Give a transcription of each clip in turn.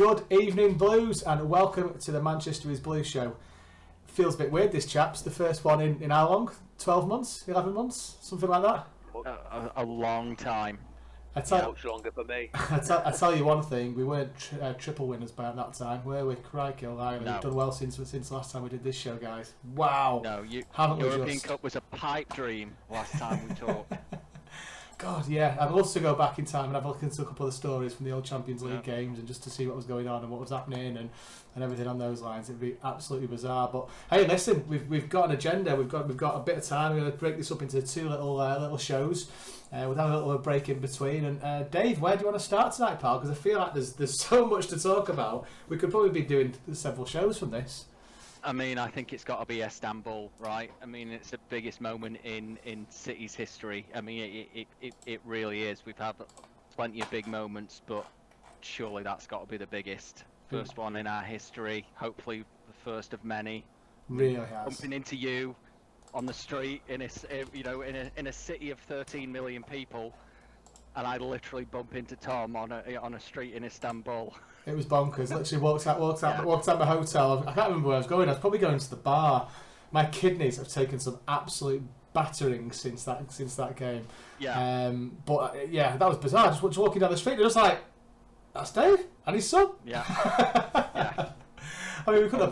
Good evening, Blues, and welcome to the Manchester is Blues show. Feels a bit weird, this chap's the first one in how long? 12 months? 11 months? Something like that? A long time. Much longer for me. I tell you one thing, we weren't triple winners by that time, were we? Crikey, O'Reilly. No. We've done well since last time we did this show, guys. Wow. No, Haven't we European just? Cup was a pipe dream last time we talked. God, yeah. I'd love to go back in time and have a look into a couple of the stories from the old Champions League games and just to see what was going on and what was happening and everything on those lines. It'd be absolutely bizarre. But hey, listen, we've got an agenda. We've got a bit of time. We're going to break this up into two little shows. We'll have a little break in between. And Dave, where do you want to start tonight, pal? Because I feel like there's so much to talk about. We could probably be doing several shows from this. I mean, I think it's got to be Istanbul, right? I mean, it's the biggest moment in City's history. I mean, it really is. We've had plenty of big moments, but surely that's got to be the biggest. First one in our history. Hopefully, the first of many. Really has. Bumping into you on the street in a city of 13 million people, and I literally bump into Tom on a street in Istanbul. It was bonkers. Literally walked out my hotel. I can't remember where I was going. I was probably going to the bar. My kidneys have taken some absolute battering since that game. Yeah. But that was bizarre. Just walking down the street, they're just like, "That's Dave and his son." Yeah. Yeah. I mean, we couldn't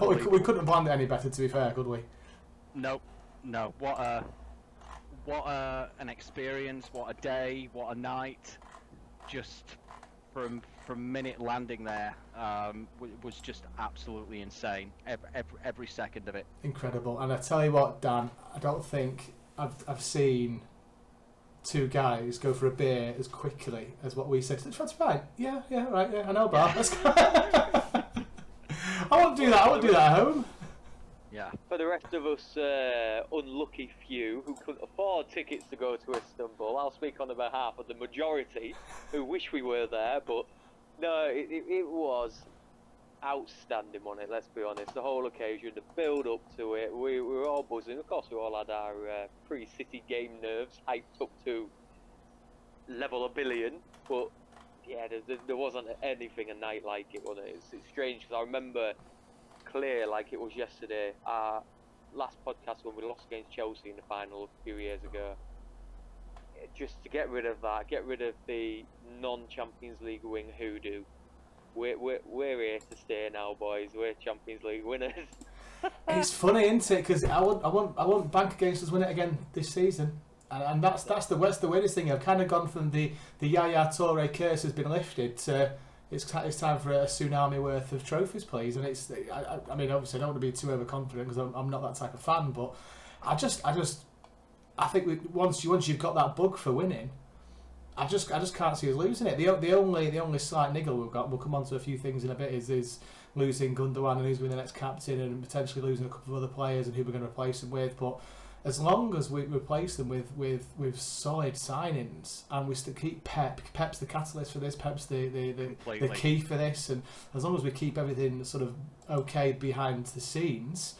have planned it any better. To be fair, could we? No. What an experience. What a day. What a night. Just from minute landing there was just absolutely insane. Every second of it. Incredible. And I tell you what, Dan, I don't think I've seen two guys go for a beer as quickly as what we said. That's fine. Yeah, right. Yeah, I know, bar. Let's go. I won't do that at home. Yeah. For the rest of us unlucky few who couldn't afford tickets to go to Istanbul, I'll speak on the behalf of the majority who wish we were there, but no, it was outstanding on it, let's be honest. The whole occasion, the build up to it, we were all buzzing. Of course, we all had our pre-City game nerves hyped up to level 1 billion, but yeah, there wasn't anything a night like it, was it? It's strange because I remember clear like it was yesterday, our last podcast when we lost against Chelsea in the final a few years ago. Just to get rid of that, get rid of the non-Champions League wing hoodoo. We're here to stay now, boys. We're Champions League winners. It's funny, isn't it? Because I want bank against us win it again this season, and that's the weirdest thing. I've kind of gone from the Yaya Toure curse has been lifted to it's time for a tsunami worth of trophies, please. And I mean, obviously, I don't want to be too overconfident because I'm not that type of fan, but I think once you've got that bug for winning, I just can't see us losing it. The only slight niggle we've got, we'll come on to a few things in a bit, is losing Gundogan and who's going to be the next captain, and potentially losing a couple of other players and who we're going to replace them with. But as long as we replace them with solid signings, and we still keep Pep's the catalyst for this, Pep's the key for this, and as long as we keep everything sort of okay behind the scenes,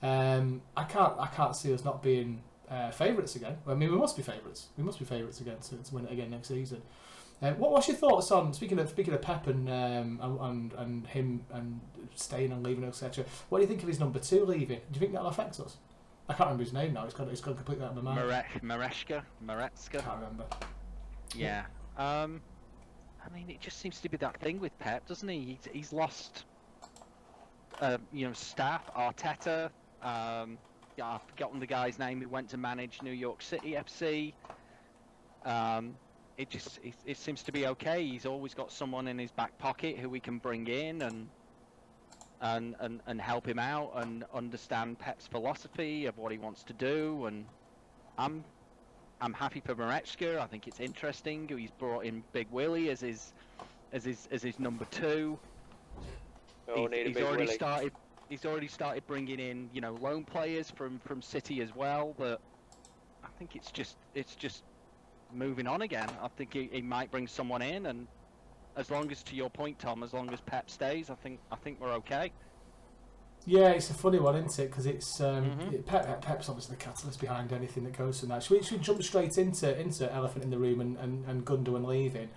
I can't see us not being favourites again. I mean, we must be favourites. We must be favourites again to win it again next season. What's your thoughts on speaking of Pep and him and staying and leaving, etc.? What do you think of his number 2 leaving? Do you think that'll affect us? I can't remember his name now. It's gone completely out of my mind. Maresca. Can't remember. Yeah. I mean, it just seems to be that thing with Pep, doesn't he? He's lost, staff. Arteta. I've forgotten the guy's name who went to manage New York City FC. It seems to be okay. He's always got someone in his back pocket who we can bring in and help him out and understand Pep's philosophy of what he wants to do. And I'm happy for Maresca. I think it's interesting. He's brought in Big Willie as his number 2. He's already started bringing in, loan players from City as well. But I think it's just moving on again. I think he might bring someone in, and as long as, to your point, Tom, as long as Pep stays, I think we're okay. Yeah, it's a funny one, isn't it? Because it's Pep's obviously the catalyst behind anything that goes from that. Should we jump straight into Elephant in the Room and Gundogan leaving?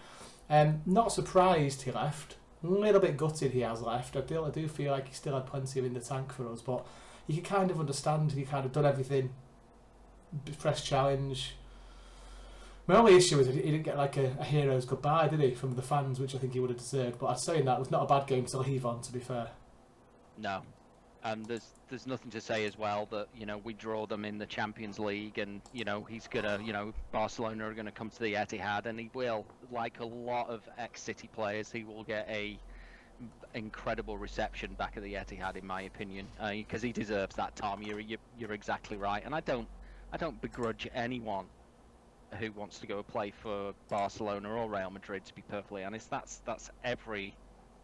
Not surprised he left. A little bit gutted he has left. I do feel like he still had plenty of in the tank for us, but you can kind of understand. He kind of done everything. Fresh challenge. My only issue is he didn't get like a hero's goodbye, did he, from the fans, which I think he would have deserved. But I'd say that it was not a bad game to leave on, to be fair. No, and there's nothing to say as well that, you know, we draw them in the Champions League, and, you know, he's gonna, you know, Barcelona are gonna come to the Etihad, and he will, like a lot of ex-City players, he will get a incredible reception back at the Etihad, in my opinion, because he deserves that, Tom. You're exactly right, and I don't begrudge anyone who wants to go play for Barcelona or Real Madrid, to be perfectly honest. That's every,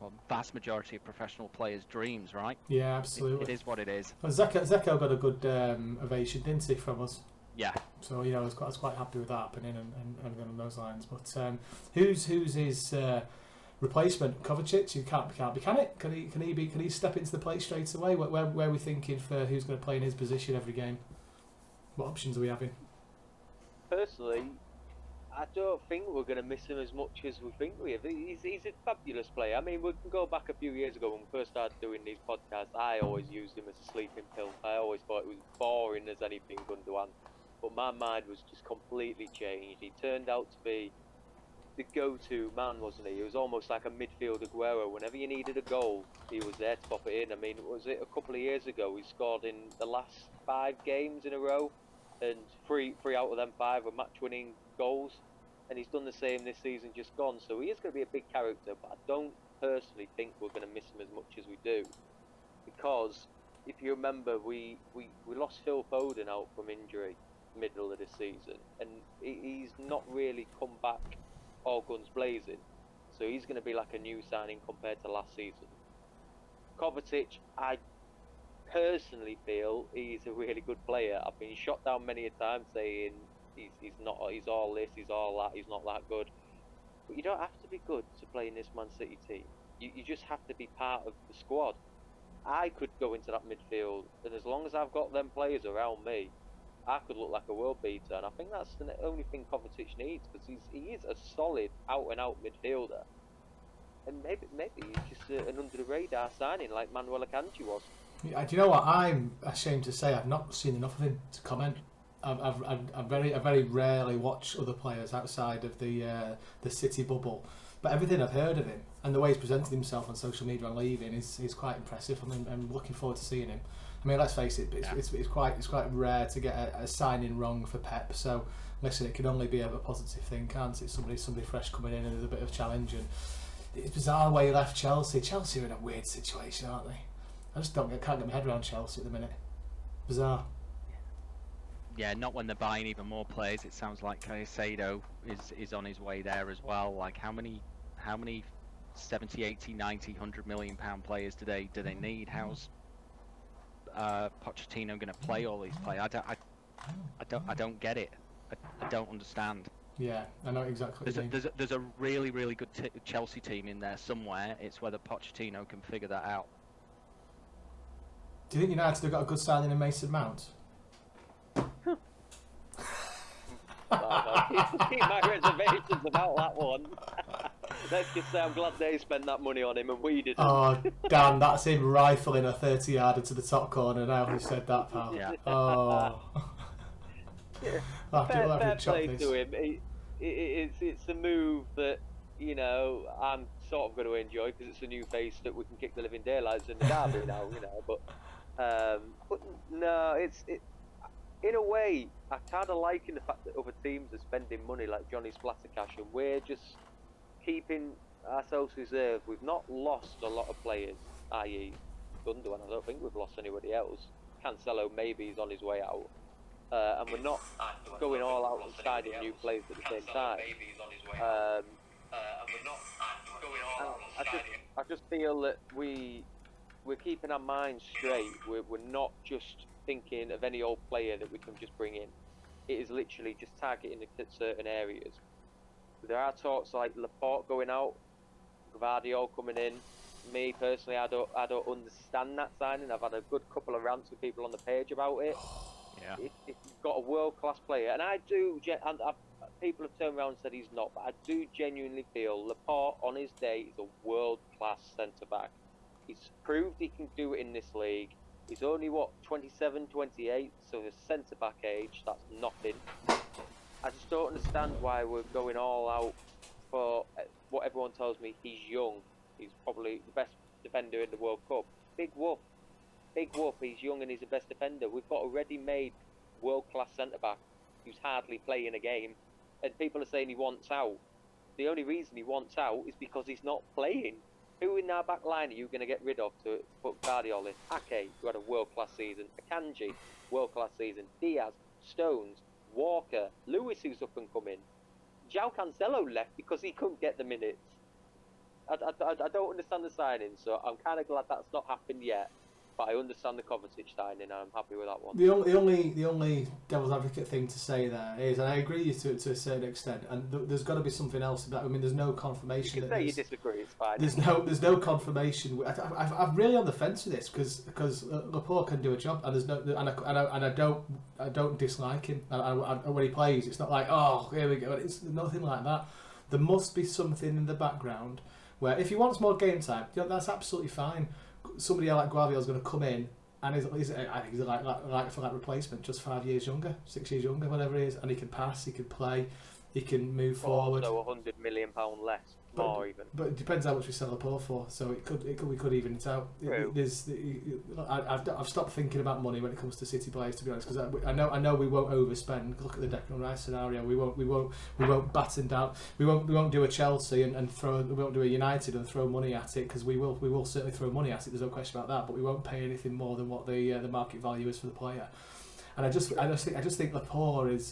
well, vast majority of professional players' dreams, right? Yeah, absolutely. It is what it is. Well, Zeko got a good ovation, didn't he, from us? Yeah. So, you know, I was quite happy with that happening and everything on those lines. But who's his replacement? Kovacic? You can't be, can it? Can he step into the plate straight away? Where are we thinking for who's going to play in his position every game? What options are we having? Personally, I don't think we're going to miss him as much as we think we have. He's a fabulous player. I mean, we can go back a few years ago when we first started doing these podcasts. I always used him as a sleeping pill. I always thought it was boring as anything Gundogan. But my mind was just completely changed. He turned out to be the go-to man, wasn't he? He was almost like a midfield Aguero. Whenever you needed a goal, he was there to pop it in. I mean, was it a couple of years ago he scored in the last 5 games in a row? And three out of them 5 were match-winning goals, and he's done the same this season just gone. So he is going to be a big character, but I don't personally think we're going to miss him as much as we do, because if you remember, we lost Phil Foden out from injury middle of this season, and he's not really come back all guns blazing. So he's going to be like a new signing compared to last season. Kovacic, I personally feel he's a really good player. I've been shot down many a time saying he's all this, he's all that, he's not that good. But you don't have to be good to play in this Man City team. You just have to be part of the squad. I could go into that midfield, and as long as I've got them players around me, I could look like a world beater. And I think that's the only thing Kovacic needs, because he is a solid out-and-out midfielder. And maybe he's just an under-the-radar signing like Manuel Akanji was. Yeah, do you know what? I'm ashamed to say I've not seen enough of him to comment. I very rarely watch other players outside of the City bubble, but everything I've heard of him and the way he's presented himself on social media and leaving is quite impressive. I'm looking forward to seeing him. I mean, let's face it, it's quite rare to get a signing wrong for Pep. So listen, it can only be a positive thing, can't it? Somebody fresh coming in and there's a bit of challenge. And it's bizarre the way he left Chelsea. Chelsea are in a weird situation, aren't they? I just can't get my head around Chelsea at the minute. Bizarre. Yeah, not when they're buying even more players. It sounds like Caicedo is on his way there as well. Like how many 70, 80, 90, 100 million pound players do they need? How's Pochettino going to play all these players? I don't get it. I don't understand. Yeah, I know exactly what you mean. There's a really good Chelsea team in there somewhere. It's whether Pochettino can figure that out. Do you think United have got a good signing in Mason Mount? Keep my reservations about that one. Let's just say I'm glad they spent that money on him and we didn't. Oh, Dan, that's him rifling a 30-yarder to the top corner now. Who said that, pal? Yeah. Oh. Fair play to him. It's a move that, you know, I'm sort of going to enjoy because it's a new face that we can kick the living daylights in the derby now, you know. But no, in a way, I kind of liking the fact that other teams are spending money like Johnny Splattercash, and we're just keeping ourselves reserved. We've not lost a lot of players, i.e. Gundogan. I don't think we've lost anybody else. Cancelo maybe is on his way out. And we're not going all out and signing new players at the same time. I just feel that we're keeping our minds straight. We're not just thinking of any old player that we can just bring in. It is literally just targeting certain areas. There are talks like Laporte going out, Gvardiol coming in. Me personally, I don't understand that signing. I've had a good couple of rants with people on the page about it. Yeah. If you've got a world-class player, and I do, and people have turned around and said he's not, but I do genuinely feel Laporte on his day is a world-class centre-back. He's proved he can do it in this league. He's only, 27, 28, so his centre-back age, that's nothing. I just don't understand why we're going all out for what everyone tells me. He's young. He's probably the best defender in the World Cup. Big whoop. Big whoop. He's young and he's the best defender. We've got a ready-made world-class centre-back who's hardly playing a game, and people are saying he wants out. The only reason he wants out is because he's not playing. Who in our back line are you going to get rid of to put Guardiola in? Ake, who had a world-class season. Akanji, world-class season. Diaz, Stones, Walker, Lewis, who's up and coming. João Cancelo left because he couldn't get the minutes. I don't understand the signing, so I'm kind of glad that's not happened yet. But I understand the Kovacic signing, and I'm happy with that one. The only devil's advocate thing to say there is, and I agree with you to a certain extent, and there's got to be something else about. I mean, there's no confirmation. You can say you disagree. It's fine. There's no confirmation. I'm really on the fence with this because Laporte can do a job, and there's no, and I don't dislike him. And when he plays, it's not like, oh, here we go. It's nothing like that. There must be something in the background where if he wants more game time, that's absolutely fine. Somebody like Guardiola's going to come in and I think he's like for that replacement, just 5 years younger, 6 years younger, whatever it is, and he can pass, he can play, he can move forward. So £100 million less, more even. But it depends how much we sell Laporte for. So we could even it out. I've stopped thinking about money when it comes to City players, to be honest, because I know we won't overspend. Look at the Declan Rice scenario. We won't batten down. We won't do a Chelsea and throw. We won't do a United and throw money at it, because we will certainly throw money at it. There's no question about that. But we won't pay anything more than what the market value is for the player. And I just think Laporte is.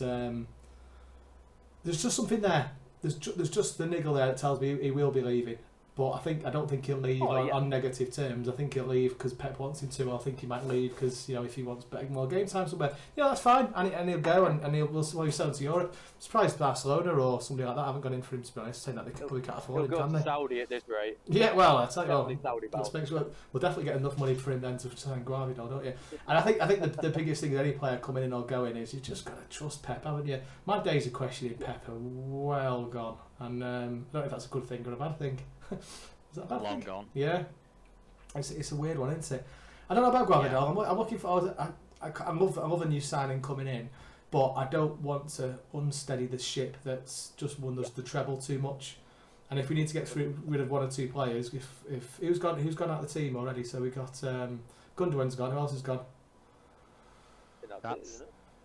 There's just something there. There's just the niggle there that tells me he will be leaving. But I don't think he'll leave on negative terms. I think he'll leave because Pep wants him to. I think he might leave because if he wants more game time somewhere, that's fine. And he'll go and he'll sell to Europe. I'm surprised Barcelona or somebody like that haven't gone in for him, to be honest, saying that they probably can't afford him, can they? Saudi at this rate. Yeah, well, I tell you what, we'll definitely get enough money for him then to sign Guardiola, don't you? And I think the biggest thing that any player coming in or going is you just got to trust Pep, haven't you? My days of questioning Pep are well gone, and I don't know if that's a good thing or a bad thing. Is that a bad Long thing? gone. Yeah, it's a weird one, isn't it? I don't know about Guardiola. Yeah. I'm looking for. I love a new signing coming in, but I don't want to unsteady the ship that's just won us the treble too much. And if we need to get rid of one or two players, if who's gone out of the team already? So we got Gundogan's gone. Who else has gone?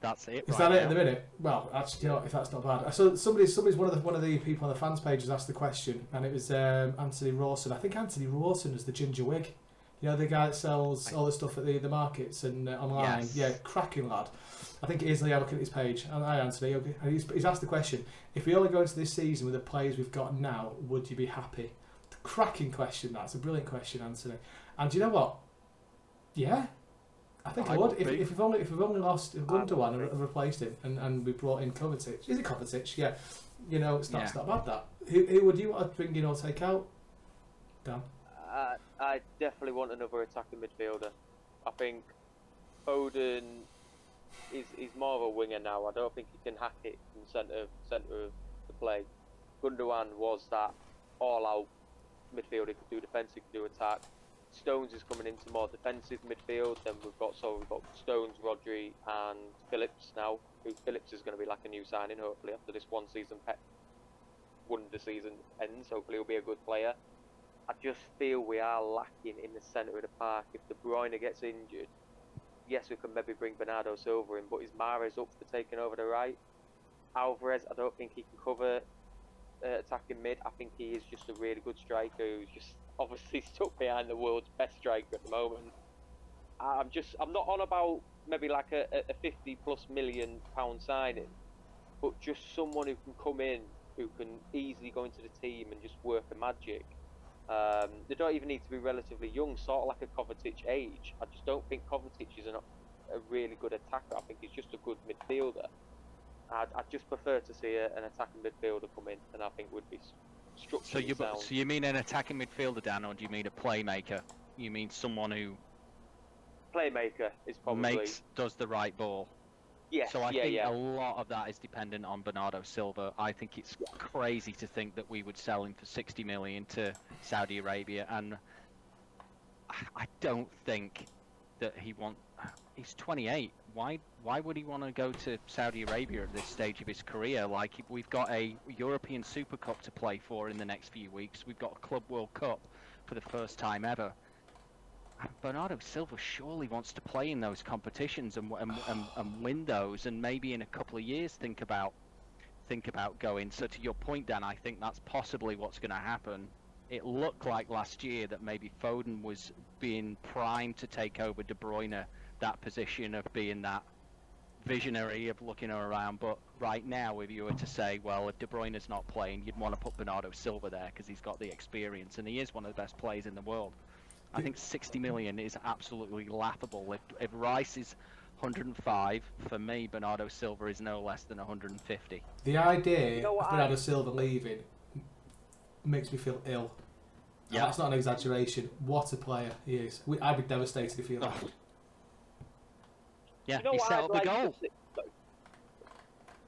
That's it. Is that it at the minute? Well, actually, if that's not bad. So somebody's one of the people on the fans page has asked the question, and it was Anthony Rawson. I think Anthony Rawson is the ginger wig. The guy that sells all the stuff at the markets and online. Yes. Yeah, cracking lad. I think it is. Yeah, look at his page. And hi, Anthony. Okay. And he's asked the question: if we only go into this season with the players we've got now, would you be happy? Cracking question. That's a brilliant question, Anthony. And do you know what? Yeah. I think I would. If we've only lost Gundogan and replaced him, and we brought in Kovacic. Is it Kovacic? Yeah. It's not bad that. Who would you want to bring in or take out? Dan? I definitely want another attacking midfielder. I think Foden is more of a winger now. I don't think he can hack it from centre of the play. Gundogan was that all-out midfielder. He could do defence, he could do attack. Stones is coming into more defensive midfield. Then we've got Stones, Rodri, and Phillips now. Phillips is going to be like a new signing, hopefully, after this one season. Pep wonder season ends. Hopefully, he'll be a good player. I just feel we are lacking in the centre of the park. If De Bruyne gets injured, yes, we can maybe bring Bernardo Silva in, but is Mahrez up for taking over the right? Alvarez, I don't think he can cover attacking mid. I think he is just a really good striker who's just obviously stuck behind the world's best striker at the moment. I'm not on about maybe like a £50+ million signing, but just someone who can come in, who can easily go into the team and just work a magic. They don't even need to be relatively young, sort of like a Kovacic age. I just don't think Kovacic is a really good attacker. I think he's just a good midfielder. I'd just prefer to see an attacking midfielder come in, and I think would be structurally sound. So you mean an attacking midfielder, Dan, or do you mean a playmaker? You mean someone who playmaker is probably does the right ball? Yes, So I yeah, think yeah. a lot of that is dependent on Bernardo Silva. I think it's crazy to think that we would sell him for 60 million to Saudi Arabia, and I don't think that he's 28. Why would he want to go to Saudi Arabia at this stage of his career? Like, we've got a European Super Cup to play for in the next few weeks. We've got a Club World Cup for the first time ever. Bernardo Silva surely wants to play in those competitions and win those, and maybe in a couple of years think about going. So to your point, Dan, I think that's possibly what's going to happen. It looked like last year that maybe Foden was being primed to take over De Bruyne, that position of being that visionary of looking around. But right now, if you were to say, well, if De Bruyne's not playing, you'd want to put Bernardo Silva there because he's got the experience and he is one of the best players in the world. I think 60 million is absolutely laughable. If Rice is 105, for me, Bernardo Silva is no less than 150. The idea of Bernardo Silva leaving makes me feel ill. Yeah, that's not an exaggeration. What a player he is. I'd be devastated if he left. Yeah, he set up the goal.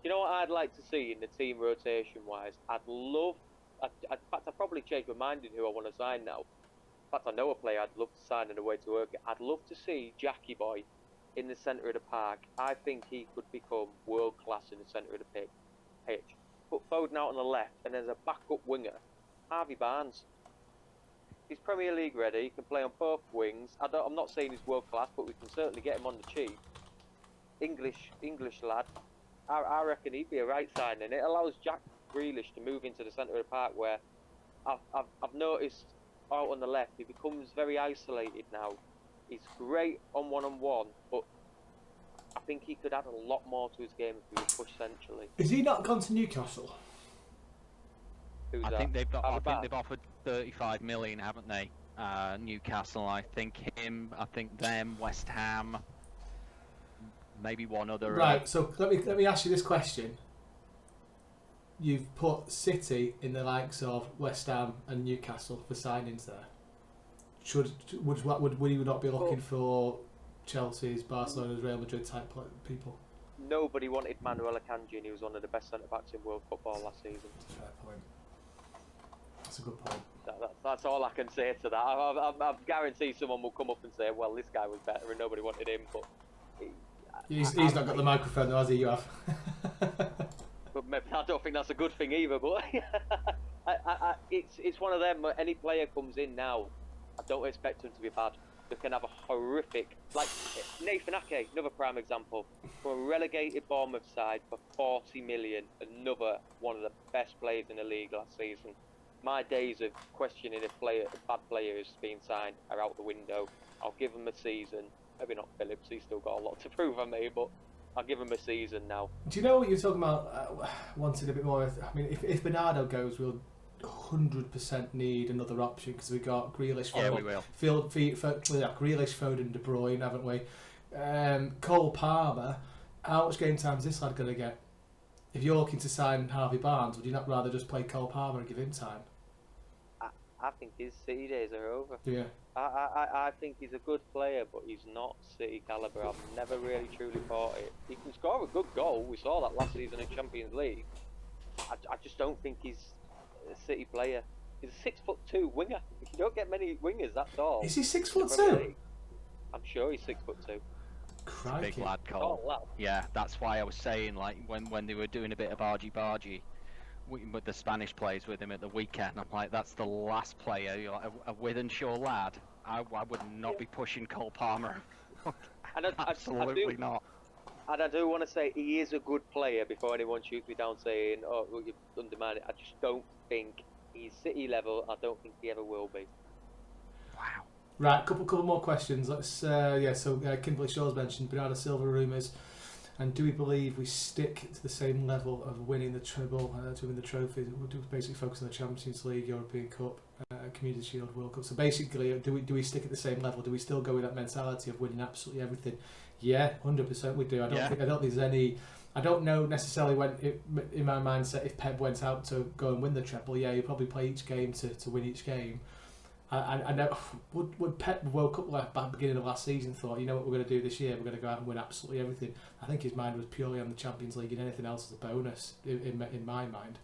You know what I'd like to see in the team rotation-wise? In fact, I'd probably change my mind in who I want to sign now. In fact, I know a player I'd love to sign and a way to work it. I'd love to see Jackie Boy in the centre of the park. I think he could become world class in the centre of the pitch. Put Foden out on the left, and as a backup winger, Harvey Barnes. He's Premier League ready. He can play on both wings. I'm not saying he's world class, but we can certainly get him on the cheap. English lad. I reckon he'd be a right signing. It allows Jack Grealish to move into the centre of the park, where I've noticed out on the left he becomes very isolated now. He's great on one-on-one, but I think he could add a lot more to his game if he was pushed centrally. Is he not gone to Newcastle? I think they've offered 35 million, haven't they? Newcastle, I think them, West Ham, maybe one other. Right. So let me ask you this question. You've put City in the likes of West Ham and Newcastle for signings there. Would you not be looking for Chelsea's, Barcelona's, Real Madrid type people? Nobody wanted Manuel Akanji, and he was one of the best centre backs in world football last season. Fair point. That's a good point. That's all I can say to that. I guarantee someone will come up and say, well, this guy was better and nobody wanted him, but... He's not got the microphone though, has he? You have. But maybe, I don't think that's a good thing either, but... it's one of them, any player comes in now, I don't expect him to be bad. They can have a horrific... Like, Nathan Ake, another prime example. From a relegated Bournemouth side for 40 million, another one of the best players in the league last season. My days of questioning if a bad player is being signed are out the window. I'll give him a season. Maybe not Phillips, he's still got a lot to prove on me, but I'll give him a season now. Do you know what you're talking about? Wanting a bit more. I mean, if Bernardo goes, we'll 100% need another option because we got Grealish. Yeah, we will. Grealish, Foden, De Bruyne, haven't we? Cole Palmer. How much game time is this lad going to get? If you're looking to sign Harvey Barnes, would you not rather just play Cole Palmer and give him time? I think his City days are over. Yeah. I think he's a good player, but he's not City calibre. I've never really truly thought it. He can score a good goal. We saw that last season in Champions League. I just don't think he's a City player. He's a 6'2" winger. You don't get many wingers, that's all. Is he 6'2"? I'm sure he's 6'2". Crikey. Big lad, Cole. Oh, wow. Yeah, that's why I was saying, like, when they were doing a bit of argy-bargy with the Spanish players with him at the weekend, I'm like, that's the last player, you're like, a Withenshaw lad. I would not be pushing Cole Palmer. Absolutely not. And I do want to say he is a good player before anyone shoots me down saying, oh, well, you undermine it. I just don't think he's City level. I don't think he ever will be. Wow. Right, couple more questions. Let's so Kimberly Shaw's mentioned Bernardo Silva rumours, and do we believe we stick to the same level of winning the treble, to win the trophies? We'll basically focus on the Champions League, European Cup, Community Shield, World Cup. So basically, do we stick at the same level? Do we still go with that mentality of winning absolutely everything? Yeah, 100% we do. I don't think there's any. I don't know necessarily in my mindset if Pep went out to go and win the treble. Yeah, he'd probably play each game to win each game. I know. Would Pep woke up like back beginning of last season thought, you know what we're going to do this year? We're going to go out and win absolutely everything. I think his mind was purely on the Champions League, and anything else is a bonus in my mind.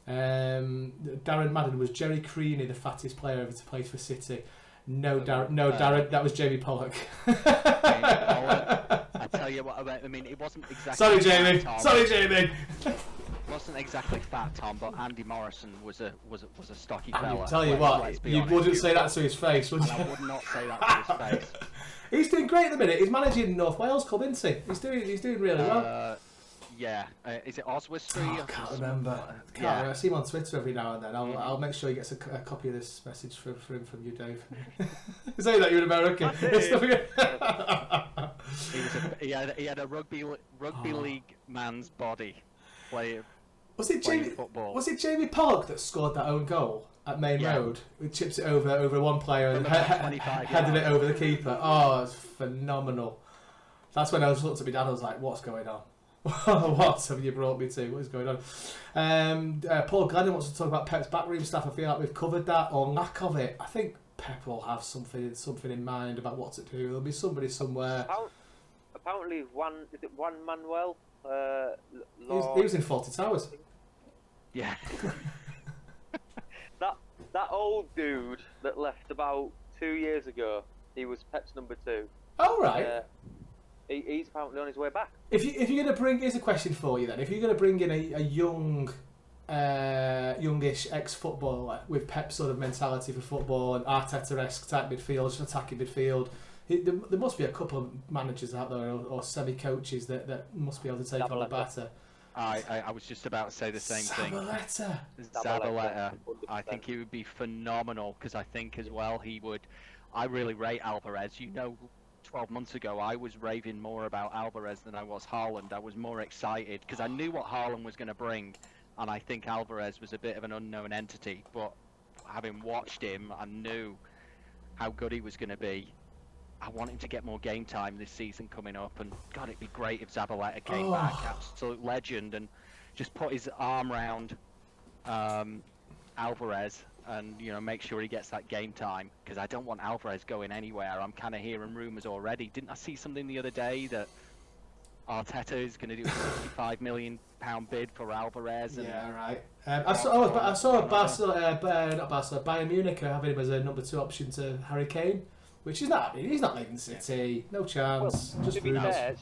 Darren Madden, was Jerry Creaney the fattest player ever to play for City? No, Darren, that was Jamie Pollock. I tell you what, I mean, it wasn't exactly. Sorry, Jamie. Tom. Sorry, Jamie. It wasn't exactly fat, Tom, but Andy Morrison was a stocky fella. I tell you what, you wouldn't say that to his face, would you? I would not say that to his face. He's doing great at the minute. He's managing North Wales Club, isn't he? He's doing really well. Yeah, is it Oswestry? I can't remember. I see him on Twitter every now and then. I'll make sure he gets a copy of this message from you, Dave. Say that you're in America. He had a rugby league man's body. Was it Jamie Pollock that scored that own goal at Main Road? He chips it over one player and headed it over the keeper. Oh, it's phenomenal. That's when I was looked at my dad. I was like, "What's going on? What have you brought me to? What is going on?" Paul Glennon wants to talk about Pep's backroom staff. I feel like we've covered that, or lack of it. I think Pep will have something in mind about what to do. There'll be somebody somewhere. Apparently, Juan Manuel. He was in 40 Towers. Yeah. that old dude that left about 2 years ago. He was Pep's number 2. Oh right. He's apparently on his way back. If you're going to bring, here's a question for you then. If you're going to bring in a youngish ex-footballer with Pep's sort of mentality for football and Arteta-esque type midfield, just attacking midfield, there must be a couple of managers out there or semi-coaches that must be able to take on the batter. I was just about to say the same thing. Zabaleta. I think he would be phenomenal, because I think as well he would. I really rate Alvarez. 12 months ago, I was raving more about Alvarez than I was Haaland. I was more excited because I knew what Haaland was going to bring, and I think Alvarez was a bit of an unknown entity. But having watched him, I knew how good he was going to be. I want him to get more game time this season coming up, and God, it'd be great if Zabaleta came back, absolute legend, and just put his arm round Alvarez. And make sure he gets that game time, because I don't want Alvarez going anywhere. I'm kind of hearing rumours already. Didn't I see something the other day that Arteta is going to do a £65 million bid for Alvarez? And yeah, right. I saw Bayern Munich having him as a number 2 option to Harry Kane, which is not. He's not leaving City. No chance. Well, just to be fair,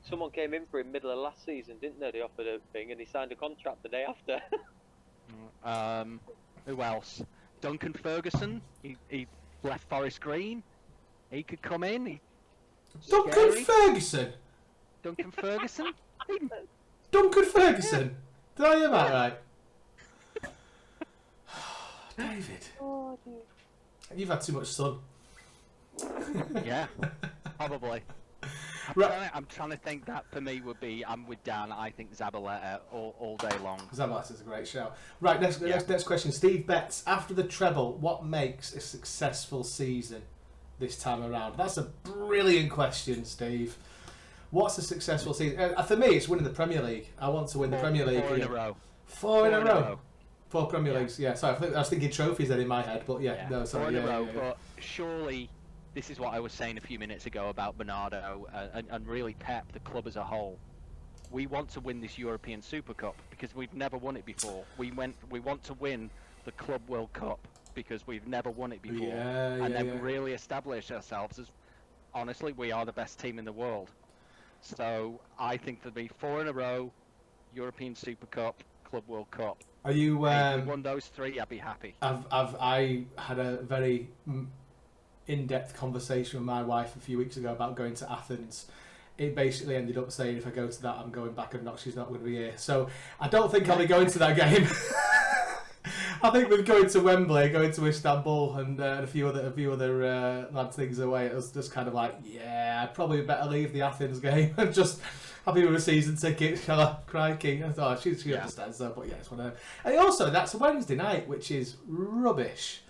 someone came in for him middle of last season, didn't they? They offered a thing, and he signed a contract the day after. Who else? Duncan Ferguson. He left Forest Green. He could come in. Duncan Ferguson. Duncan Ferguson. Duncan Ferguson. Did I hear that right? David. Oh, dear. You've had too much sun. Yeah, probably. I'm trying to think. That for me would be. I'm with Dan. I think Zabaleta all day long. Zabaleta's a great shout. Right, next question. Steve Betts. After the treble, what makes a successful season this time around? That's a brilliant question, Steve. What's a successful season? For me, it's winning the Premier League. I want to win the Premier League. 4 in a row. 4 in a row. 4 Premier Leagues. Yeah. Sorry, I was thinking trophies then in my head, but yeah. No, sorry. 4 in a row. But surely. This is what I was saying a few minutes ago about Bernardo and really Pep, the club as a whole. We want to win this European Super Cup because we've never won it before. We want to win the Club World Cup because we've never won it before. Then really establish ourselves as, honestly, we are the best team in the world. So I think there'll be 4 in a row, European Super Cup, Club World Cup. Are you? If we won those 3, I'd be happy. I had a very in-depth conversation with my wife a few weeks ago about going to Athens. It basically ended up saying if I go to that, I'm going back, and not she's not going to be here. So I don't think I'll be going to that game. I think we're going to Wembley, going to Istanbul, and a few other lad things away. It was just kind of like, yeah, I'd probably better leave the Athens game and just happy with a season ticket. Crikey! I thought she understands that, but yeah, it's one of them. And also, that's a Wednesday night, which is rubbish.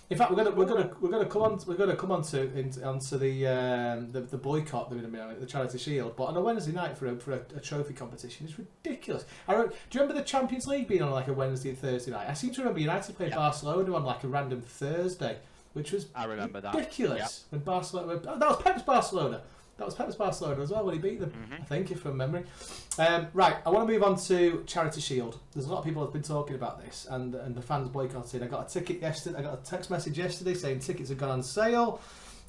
In fact, we're gonna come on to the boycott, the Charity Shield, but on a Wednesday night for a trophy competition is ridiculous. Do you remember the Champions League being on like a Wednesday and Thursday night? I seem to remember United played Barcelona on like a random Thursday. which was I remember that. ridiculous. When Barcelona, that was Pep's Barcelona. That was Pep's Barcelona as well when he beat them, I think, if from memory. Right, I want to move on to Charity Shield. There's a lot of people that have been talking about this, and the fans boycotted. I got a ticket yesterday. I got a text message yesterday saying tickets have gone on sale,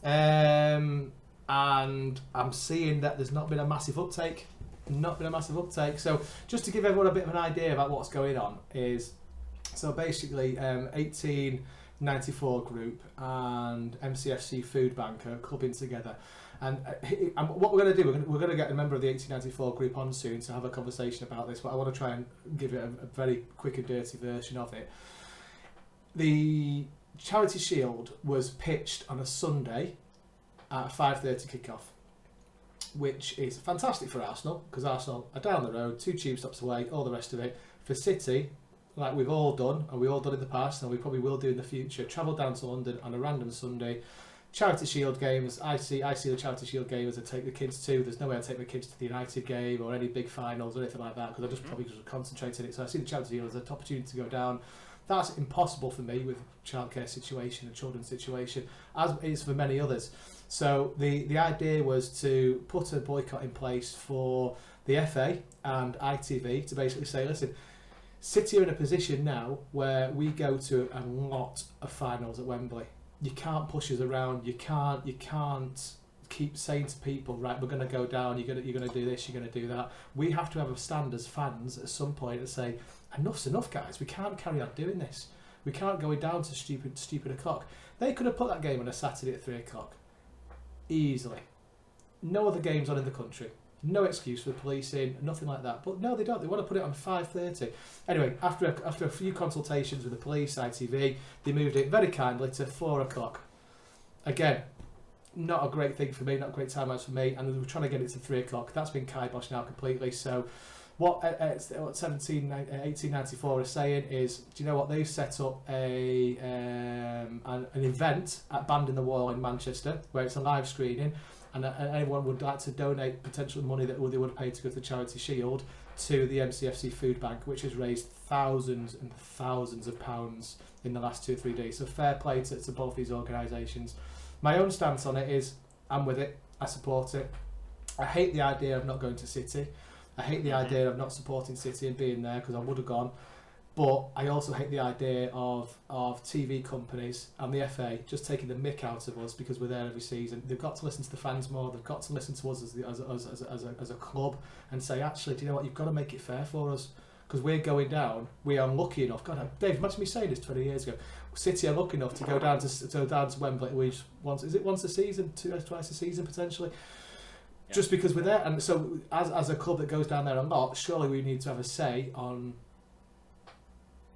and I'm seeing that there's not been a massive uptake. So just to give everyone a bit of an idea about what's going on is, so basically 1894 Group and MCFC Food Bank are clubbing together. And what we're going to do, we're going to get a member of the 1894 Group on soon to have a conversation about this, but I want to try and give it a very quick and dirty version of it. The Charity Shield was pitched on a Sunday at 5:30 kickoff, which is fantastic for Arsenal, because Arsenal are down the road, 2 tube stops away, all the rest of it. For City, like we've all done, and we've all done in the past, and we probably will do in the future, travel down to London on a random Sunday. Charity Shield games, I see the Charity Shield games I take the kids to. There's no way I take my kids to the United game or any big finals or anything like that, because I just probably just concentrate on it. So I see the Charity Shield as an opportunity to go down. That's impossible for me with childcare situation and children's situation, as it is for many others. So the idea was to put a boycott in place for the FA and ITV to basically say, listen, City are in a position now where we go to a lot of finals at Wembley. You can't push us around. You can't keep saying to people, right, we're going to go down. You're going to do this. You're going to do that. We have to have a stand as fans at some point and say, enough's enough, guys. We can't carry on doing this. We can't go down to stupid o'clock. They could have put that game on a Saturday at 3 o'clock easily. No other games on in the country. No excuse for policing, nothing like that. But no, they don't. They want to put it on 5:30. Anyway, after a few consultations with the police, ITV, they moved it very kindly to 4 o'clock. Again, not a great thing for me, not a great timeout for me, and we were trying to get it to 3 o'clock. That's been kiboshed now completely. So what 1894 is saying is, do you know what? They've set up an event at Band in the Wall in Manchester, where it's a live screening, and anyone would like to donate potential money that they would have paid to go to the Charity Shield to the MCFC Food Bank, which has raised thousands and thousands of pounds in the last 2 or 3 days. So fair play to both these organisations. My own stance on it is, I'm with it, I support it. I hate the idea of not going to City. I hate the idea of not supporting City and being there, because I would have gone. But I also hate the idea of TV companies and the FA just taking the mick out of us because we're there every season. They've got to listen to the fans more. They've got to listen to us as a club and say, actually, do you know what? You've got to make it fair for us, because we're going down. We are lucky enough. God, Dave, imagine me saying this 20 years ago. City are lucky enough to go down to Wembley. Once a season, twice a season potentially. Yeah. Just because we're there, and so as a club that goes down there a lot, surely we need to have a say on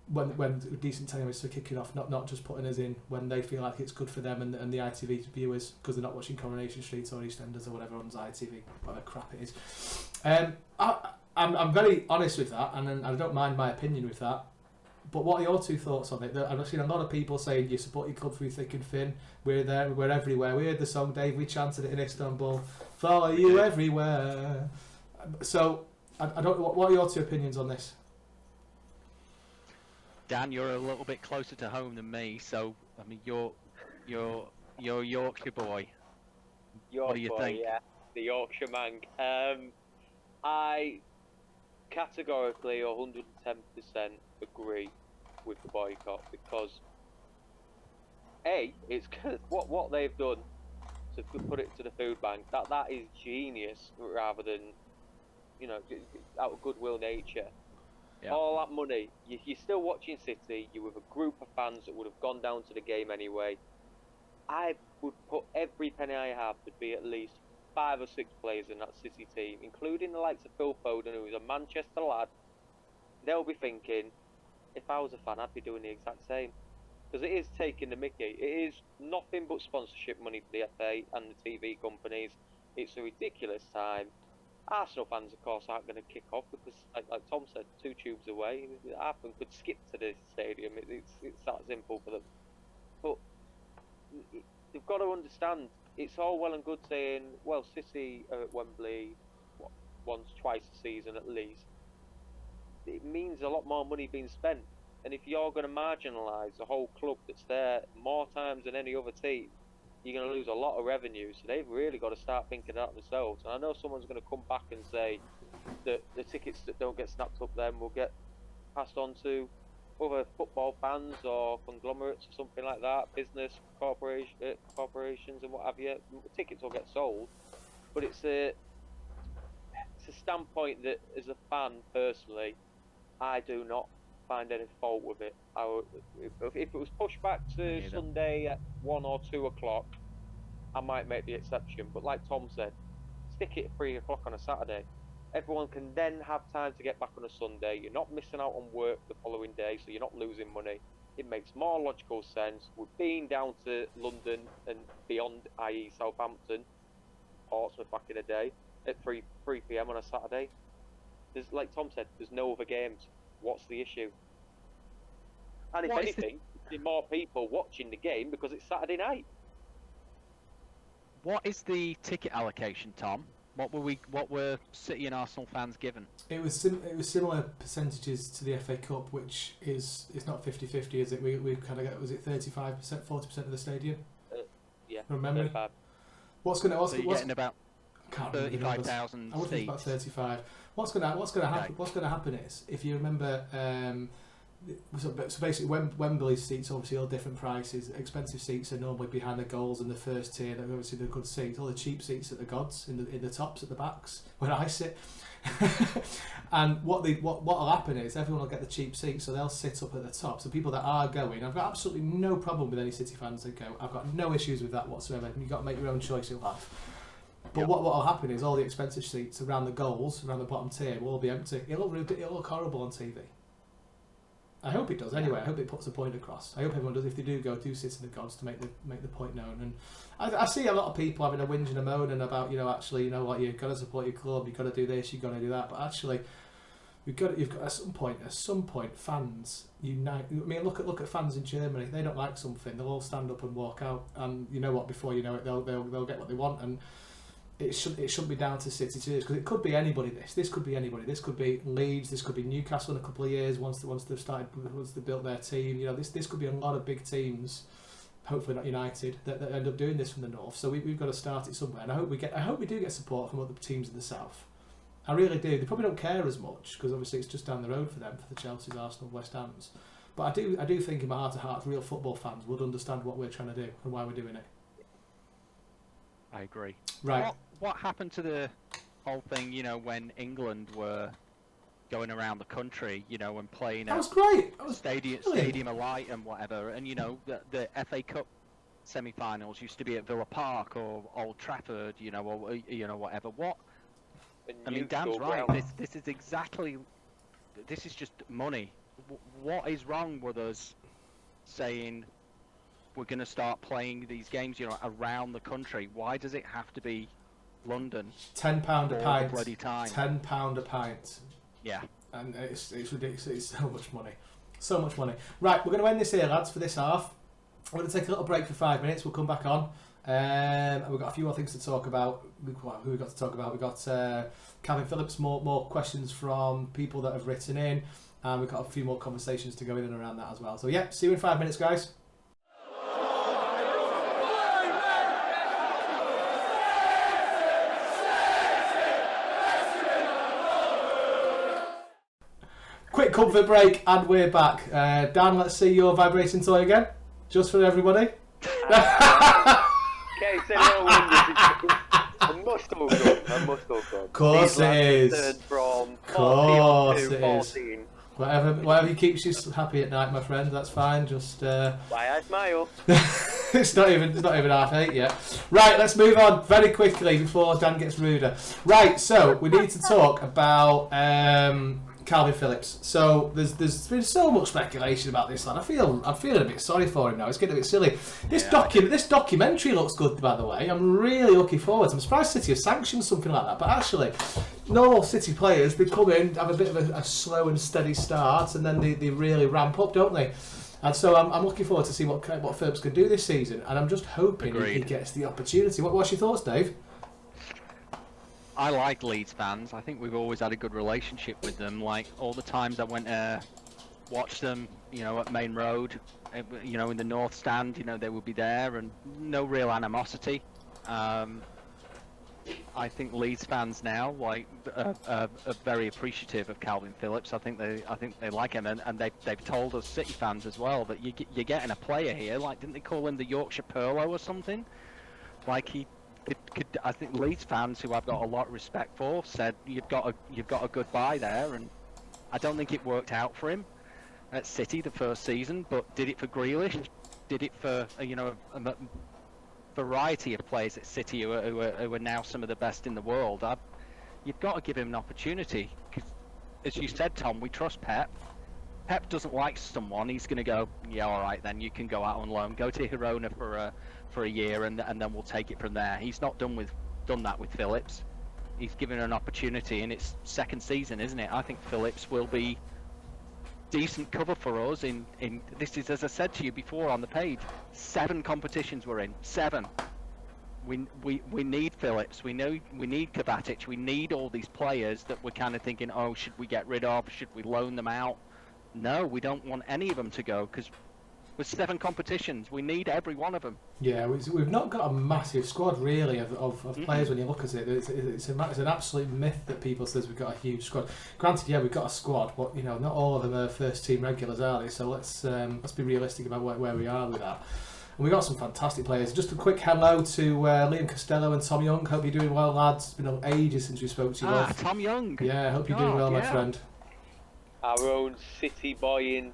when decent time is for kicking off, not just putting us in when they feel like it's good for them and the ITV viewers, because they're not watching Coronation Street or EastEnders or whatever on ITV, whatever crap it is. I'm very honest with that, and I don't mind my opinion with that. But what are your two thoughts on it? I've seen a lot of people saying you support your club through thick and thin. We're there, we're everywhere. We heard the song, Dave. We chanted it in Istanbul. Follow you everywhere. So I don't. What are your two opinions on this? Dan, you're a little bit closer to home than me, so I mean, you're Yorkshire boy. What do you think? Yeah, the Yorkshire man. I categorically 110% agree with the boycott, because it's what they've done to put it to the food bank. That is genius, rather than out of goodwill nature. Yeah. All that money, you're still watching City. You're with a group of fans that would have gone down to the game anyway. I would put every penny I have to be at least 5 or 6 players in that City team, including the likes of Phil Foden, who's a Manchester lad. They'll be thinking, if I was a fan, I'd be doing the exact same. Because it is taking the mickey. It is nothing but sponsorship money for the FA and the TV companies. It's a ridiculous time. Arsenal fans, of course, aren't going to kick off because, like Tom said, 2 tubes away. Half of them could skip to the stadium. It's that simple for them. But you've got to understand, it's all well and good saying, well, City are at Wembley once, twice a season at least. It means a lot more money being spent. And if you're going to marginalise the whole club that's there more times than any other team, you're going to lose a lot of revenue. So they've really got to start thinking that themselves. And I know someone's going to come back and say that the tickets that don't get snapped up then will get passed on to other football fans or conglomerates or something like that, business corporations and what have you. Tickets will get sold, but it's a standpoint that, as a fan personally, I do not find any fault with it. If it was pushed back to Sunday at 1 or 2 o'clock, I might make the exception. But like Tom said, stick it at 3 o'clock on a Saturday. Everyone can then have time to get back on a Sunday. You're not missing out on work the following day, so you're not losing money. It makes more logical sense. We've been down to London and beyond, i.e. Southampton, Portsmouth back in the day, at 3 p.m. on a Saturday. There's, like Tom said, there's no other games. What's the issue? And if anything, there's more people watching the game because it's Saturday night. What is the ticket allocation, Tom? What were City and Arsenal fans given? It was similar percentages to the FA Cup, which it's not 50-50, is it? We kind of got, was it 35%, 40% of the stadium? Yeah. Remember? 35. What's getting about 35,000 seats. I would think about 35. What's going to happen? What's going to happen is, if you remember, so basically Wembley seats obviously all different prices. Expensive seats are normally behind the goals in the first tier. They're obviously the good seats. All the cheap seats at the gods in the tops at the backs where I sit. And what'll happen is everyone will get the cheap seats, so they'll sit up at the top. So people that are going, I've got absolutely no problem with any City fans that go. I've got no issues with that whatsoever. You've got to make your own choice in life. But what'll happen is all the expensive seats around the goals, around the bottom tier, will all be empty. It'll look horrible on TV. I hope it does. Anyway, I hope it puts a point across. I hope everyone does. If they do go, do sit in the gods to make the point known. And I see a lot of people having a whinge and a moaning about, actually, what, you've got to support your club, you've got to do this, you've got to do that. But actually, you've got at some point, fans unite. I mean, look at fans in Germany. They don't like something, they'll all stand up and walk out. And you know what? Before you know it, they'll get what they want. And it shouldn't be down to City to do this, because it could be anybody. This could be anybody. This could be Leeds. This could be Newcastle in a couple of years once they've built their team. This could be a lot of big teams. Hopefully not United that end up doing this from the north. So we've got to start it somewhere, and I hope we do get support from other teams in the south. I really do. They probably don't care as much because obviously it's just down the road for them, for the Chelseas, Arsenal, West Hams. But I do think in my heart of hearts, real football fans would understand what we're trying to do and why we're doing it. I agree. Right. What happened to the whole thing, when England were going around the country, and playing that was great. Stadium Alight and whatever, and the FA Cup semi-finals used to be at Villa Park or Old Trafford, or whatever. What? I mean, Dan's right. This is just money. What is wrong with us saying we're going to start playing these games, around the country? Why does it have to be London? £10 a pint. Bloody time. £10 a pint. Yeah. And it's ridiculous. It's so much money. So much money. Right, we're going to end this here, lads, for this half. We're going to take a little break for 5 minutes. We'll come back on. And we've got a few more things to talk about. Who we've got to talk about? We've got Calvin Phillips, more questions from people that have written in. And we've got a few more conversations to go in and around that as well. So, yeah, see you in 5 minutes, guys. Quick comfort break, and we're back. Dan, let's see your vibrating toy again, just for everybody. Okay, so a muscle gun. Of course it is. From of course it 14. Is. Whatever keeps you happy at night, my friend. That's fine. Just why I smile. It's not even 8:30 yet. Right, let's move on very quickly before Dan gets ruder. Right, so we need to talk about Calvin Phillips. So there's been so much speculation about this lad. I'm feeling a bit sorry for him now. It's getting a bit silly. This documentary looks good, by the way. I'm really looking forward. I'm surprised City have sanctioned something like that. But actually, normal City players, they come in, have a bit of a slow and steady start, and then they really ramp up, don't they? And so I'm looking forward to see what Phillips can do this season. And I'm just hoping he gets the opportunity. What's your thoughts, Dave? I like Leeds fans. I think we've always had a good relationship with them. Like all the times I went to watch them, at Main Road, in the North Stand, they would be there, and no real animosity. I think Leeds fans now are very appreciative of Calvin Phillips. I think they like him, and they've told us City fans as well that you're getting a player here. Like, didn't they call him the Yorkshire Perlo or something? Like, he could. I think Leeds fans, who I've got a lot of respect for, said you've got a good buy there, and I don't think it worked out for him at City the first season, but did it for Grealish, did it for a variety of players at City who are now some of the best in the world. You've got to give him an opportunity. 'Cause, as you said, Tom, we trust Pep. Pep doesn't like someone, he's going to go, yeah, all right, then you can go out on loan, go to Girona for a year, and then we'll take it from there. He's not done that with Phillips. He's given an opportunity, and it's second season, isn't it? I think Phillips will be decent cover for us in this is, as I said to you before on the page, 7 competitions we're in. 7. We need Phillips, we need Kovacic, we need all these players that we're kind of thinking, oh, should we get rid of, should we loan them out? No, we don't want any of them to go, because with 7 competitions we need every one of them. Yeah, we've not got a massive squad really of players when you look at it. It's an absolute myth that people says we've got a huge squad. Granted, yeah, we've got a squad, but not all of them are first team regulars, are they? So let's be realistic about where we are with that. And we've got some fantastic players. Just a quick hello to Liam Costello and Tom Young. Hope you're doing well, lads. It's been ages since we spoke to you both. Tom Young. Yeah, hope you're doing well, my friend. Our own City boy in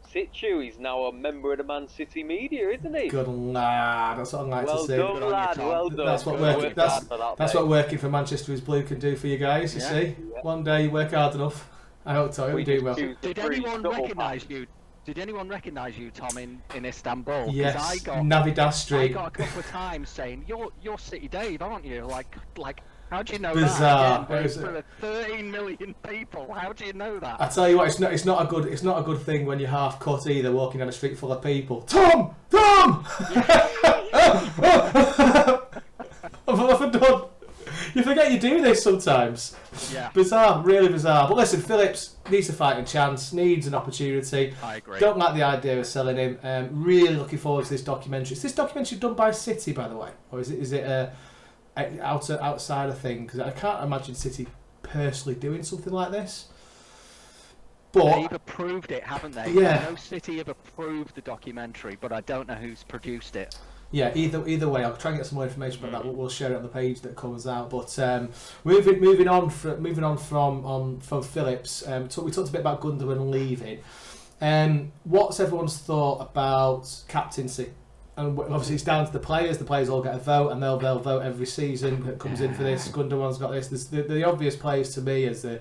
situ. He's now a member of the Man City media, isn't he? Good lad. That's what I like to see. Well done, lad. Well done. That's what working for Manchester is Blue can do for you guys. You see, one day you work hard enough. I hope so. You'll do well. Did anyone recognise you? Did anyone recognise you, Tom, in Istanbul? Yes. Navidastri. I got a couple of times saying, "You're City Dave, aren't you?" Like. How do you know Bizarre. that? For 13 million people, how do you know that? I tell you what, it's not a good thing when you're half cut either, walking down a street full of people. Tom! What have I done? You forget you do this sometimes. Yeah. Bizarre, really bizarre. But listen, Phillips needs a fighting chance, needs an opportunity. I agree. Don't like the idea of selling him. Really looking forward to this documentary. Is this documentary done by City, by the way, or is it outsider thing? Because I can't imagine City personally doing something like this. But they've approved it, haven't they? Yeah. I know City have approved the documentary, but I don't know who's produced it. Yeah, either way, I'll try and get some more information about that. We'll share it on the page that comes out. But moving on from Phillips, we talked a bit about Gundogan leaving. What's everyone's thought about captaincy? And obviously it's down to the players. The players all get a vote, and they'll vote every season that comes in for this. Gundogan's got this. The obvious players to me is the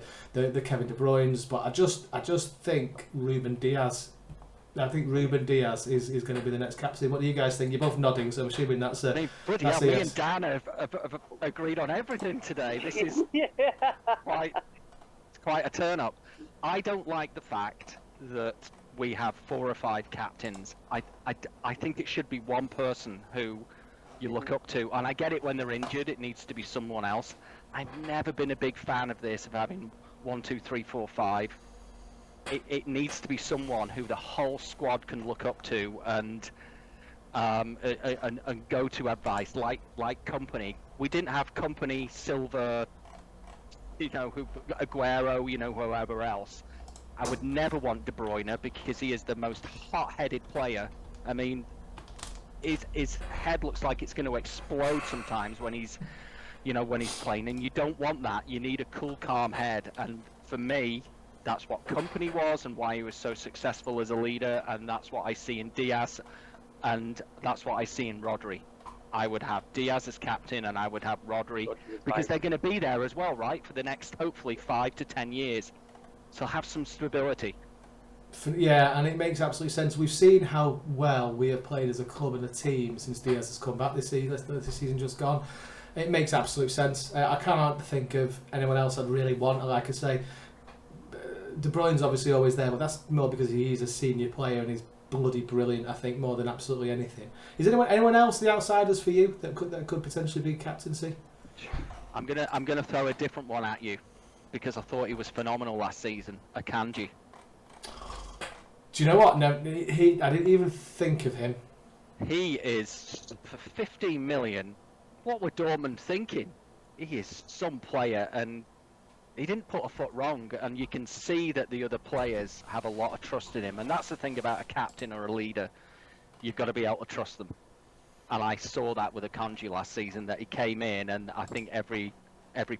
Kevin De Bruyne's, but I just think Ruben Diaz. I think Ruben Diaz is going to be the next captain. What do you guys think? You're both nodding, so I'm assuming that's a. Me and Dan have agreed on everything today. This is quite a turn up. I don't like the fact that we have 4 or 5 captains. I think it should be one person who you look up to, and I get it when they're injured, it needs to be someone else. I've never been a big fan of this, of having 1, 2, 3, 4, 5. It needs to be someone who the whole squad can look up to and go to advice, like Company. We didn't have Company, Silva, Aguero, whoever else. I would never want De Bruyne because he is the most hot-headed player. I mean, his head looks like it's going to explode sometimes when he's playing, and you don't want that. You need a cool, calm head, and for me, that's what Company was and why he was so successful as a leader, and that's what I see in Diaz, and that's what I see in Rodri. I would have Diaz as captain, and I would have Rodri because they're going to be there as well, right, for the next, hopefully, 5 to 10 years. So have some stability. Yeah, and it makes absolute sense. We've seen how well we have played as a club and a team since Diaz has come back this season just gone. It makes absolute sense. I can't think of anyone else I'd really want. Like I say, De Bruyne's obviously always there, but that's more because he's a senior player and he's bloody brilliant, I think, more than absolutely anything. Is anyone else the outsiders for you that could potentially be captaincy? I'm gonna throw a different one at you because I thought he was phenomenal last season. Akanji. Do you know what? No, I didn't even think of him. He is for 15 million. What were Dortmund thinking? He is some player, and he didn't put a foot wrong. And you can see that the other players have a lot of trust in him. And that's the thing about a captain or a leader. You've got to be able to trust them. And I saw that with Akanji last season, that he came in, and I think every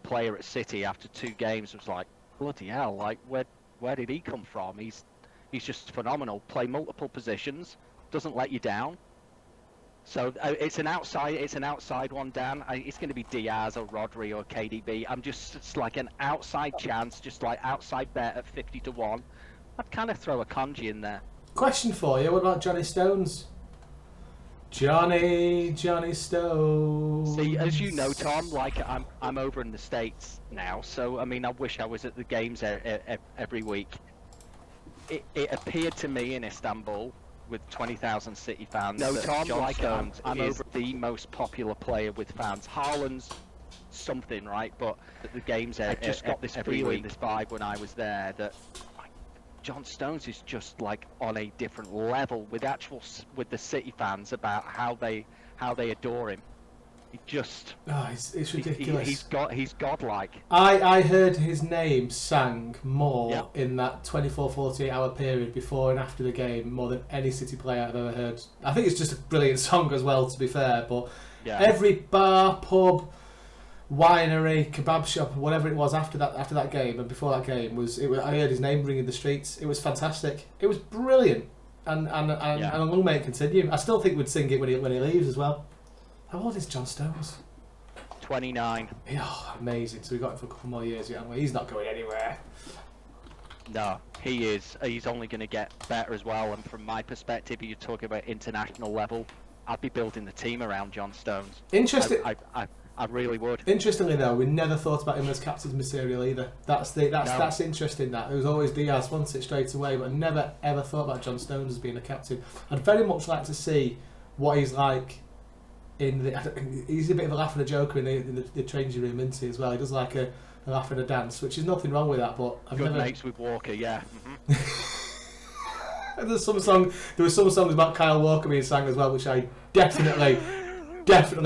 player at City after 2 games was like, bloody hell, like where did he come from? He's just phenomenal. Play multiple positions, doesn't let you down. So it's an outside one, Dan. It's going to be Diaz or Rodri or KDB. It's like an outside chance, just like outside bet at 50 to 1. I'd kind of throw Akanji in there. Question for you: what about Johnny Stones? Johnny Stones. See, as you know, Tom, like I'm over in the States now, so I mean, I wish I was at the games every week. It appeared to me in Istanbul with 20,000 City fans. No, Tom, John like Stones I'm over the most popular player with fans. Haaland's something, right? But at the games, I just got this feeling, this vibe when I was there that John Stones is just like on a different level with the City fans about how they adore him. He just it's ridiculous. He's godlike. I heard his name sang more in that 24-48 hour period before and after the game more than any City player I've ever heard. I think it's just a brilliant song as well, to be fair, but every bar, pub, winery, kebab shop, whatever it was after that game and before that game I heard his name ringing the streets. It was fantastic. It was brilliant, and long may it continue. I still think we'd sing it when he leaves as well. How old is John Stones? 29. Oh, amazing. So we got him for a couple more years yet, haven't we? He's not going anywhere. No, he is. He's only going to get better as well. And from my perspective, you're talking about international level, I'd be building the team around John Stones. Interesting. I really would. Interestingly, though, we never thought about him as captain's material either. That's interesting. That it was always Diaz, wasn't it, straight away? But I never ever thought about John Stones as being a captain. I'd very much like to see what he's like. He's a bit of a laugh and a joker in the changing room, isn't he, as well? He does like a laugh and a dance, which is nothing wrong with that. But Good mates with Walker, yeah. Mm-hmm. There was some songs about Kyle Walker being sang as well, which I definitely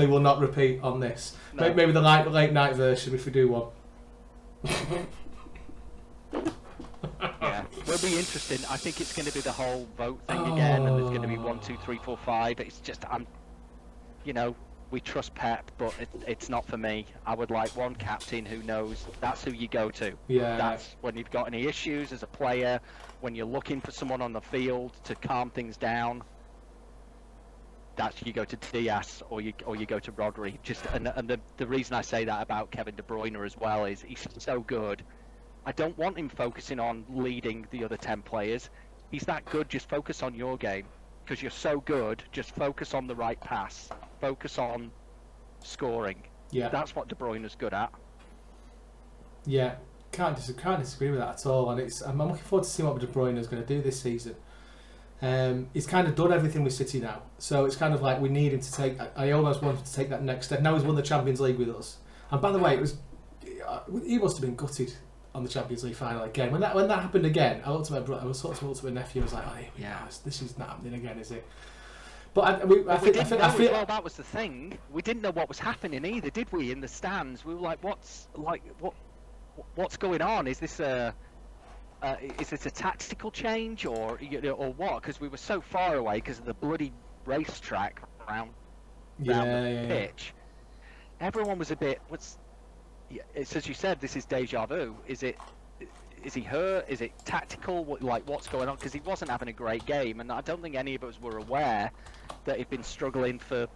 will not repeat on this. No. Maybe the late night version if we do one. Yeah, will be interesting. I think it's going to be the whole vote thing again, and there's going to be 1, 2, 3, 4, 5. It's just we trust Pep, but it's not for me. I would like one captain who knows that's who you go to. Yeah. That's when you've got any issues as a player, when you're looking for someone on the field to calm things down. That's you go to Diaz or you go to Rodri. And the reason I say that about Kevin De Bruyne as well is he's so good. I don't want him focusing on leading the other 10 players. He's that good. Just focus on your game. Because you're so good, just focus on the right pass. Focus on scoring. Yeah. That's what De Bruyne is good at. Yeah, can't disagree with that at all. And I'm looking forward to seeing what De Bruyne is going to do this season. He's kind of done everything with City now. So it's kind of like we need him to take... I almost want him to take that next step. Now he's won the Champions League with us. And by the way, he must have been gutted on the Champions League final again. When that happened again, I looked at my brother, I was sort of to my nephew, I was like, this is not happening again, is it? But I feel that was the thing. We didn't know what was happening either, did we? In the stands, we were like, what's going on? Is this a tactical change or what? Because we were so far away because of the bloody racetrack around the pitch. Everyone was a bit. It's as you said, this is deja vu. Is he hurt? Is it tactical? What's going on? Because he wasn't having a great game, and I don't think any of us were aware that he'd been struggling for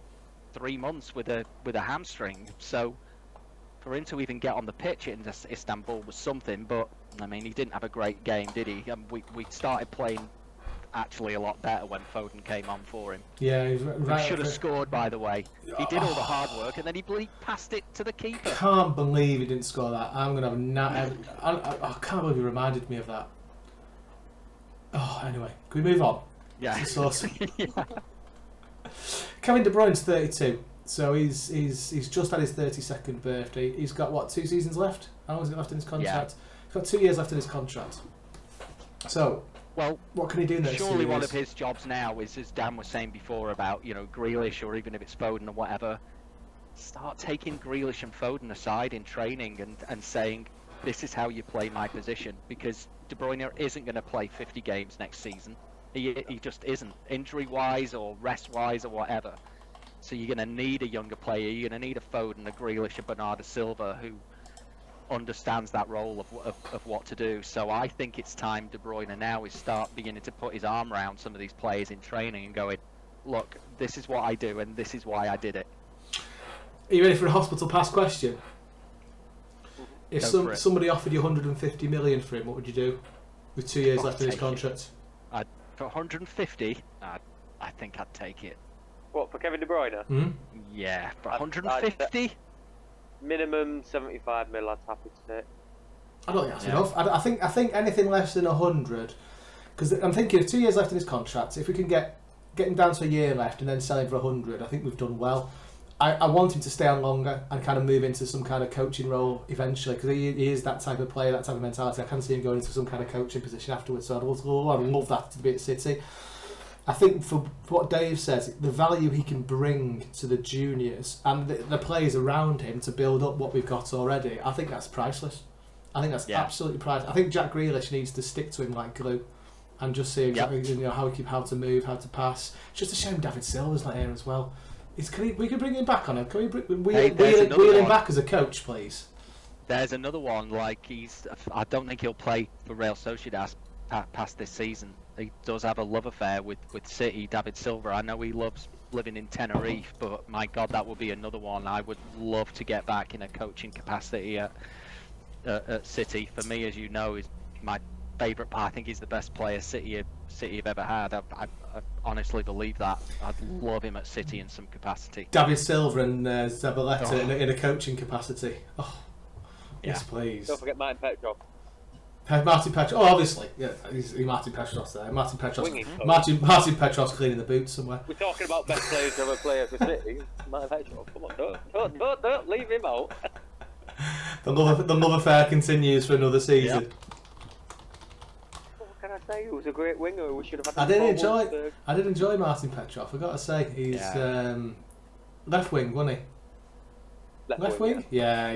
3 months with a hamstring. So for him to even get on the pitch in Istanbul was something. But I mean, he didn't have a great game, did he? We started playing actually a lot better when Foden came on for him. Yeah, he's right. He should have scored, by the way. He did all the hard work, and then he passed it to the keeper. Can't believe he didn't score that. I'm gonna have I can't believe he reminded me of that. Oh, anyway, can we move on? Yeah. It's awesome. Yeah. Kevin De Bruyne's 32, so he's just had his 32nd birthday. He's got what, 2 seasons left? How long is it left in his contract? Yeah. He's got 2 years left in his contract. So Well, What can he do next surely one years? of his jobs now is, as Dan was saying before about, you know, Grealish, or even if it's Foden or whatever, start taking Grealish and Foden aside in training and saying, this is how you play my position, because De Bruyne isn't going to play 50 games next season. He just isn't, injury-wise or rest-wise or whatever. So you're going to need a younger player. You're going to need a Foden, a Grealish, a Bernardo Silva who understands that role of what to do. So I think it's time De Bruyne now is start beginning to put his arm around some of these players in training and going, look, this is what I do and this is why I did it. Are you ready for a hospital pass question? If Go for it. somebody offered you 150 million for him, what would you do? With 2 years I'd left in his take it. contract. For 150, I think I'd take it. What, for Kevin De Bruyne? Hmm? Yeah, for I'd- 150? Minimum 75 mil, I'd happy to take. I don't think that's Yeah. enough. I think anything less than 100, because I'm thinking of 2 years left in his contract. If we can get him down to a year left and then sell him for 100, I think we've done well. I want him to stay on longer and kind of move into some kind of coaching role eventually, because he is that type of player, that type of mentality. I can see him going into some kind of coaching position afterwards, so I'd love that to be at City. I think for what Dave says, the value he can bring to the juniors and the players around him to build up what we've got already, I think that's priceless. I think that's absolutely priceless. I think Jack Grealish needs to stick to him like glue and just see exactly how to move, how to pass. It's just a shame David Silva's not here as well. We could bring him back on him. Can we wheel him back as a coach, please? There's another one, like I don't think he'll play for Real Sociedad past this season. He does have a love affair with City, David Silva. I know he loves living in Tenerife, but my God, that would be another one I would love to get back in a coaching capacity at City. For me, as you know, is my favourite. I think he's the best player City have ever had. I honestly believe that. I'd love him at City in some capacity. David Silva and Zabaleta in a coaching capacity. Oh, yes, please. Don't forget Martin Petrov. Martin Petros. Oh, obviously, yeah. Martin Petros there. Martin Petros cleaning the boots somewhere. We're talking about best players ever play for City. Martin Petrov. Come on, don't leave him out. The love affair continues for another season. Yep. What can I say? He was a great winger. We should have had. I did enjoy Martin Petrov. I got to say, he's left wing, wasn't he? Left wing. Yeah.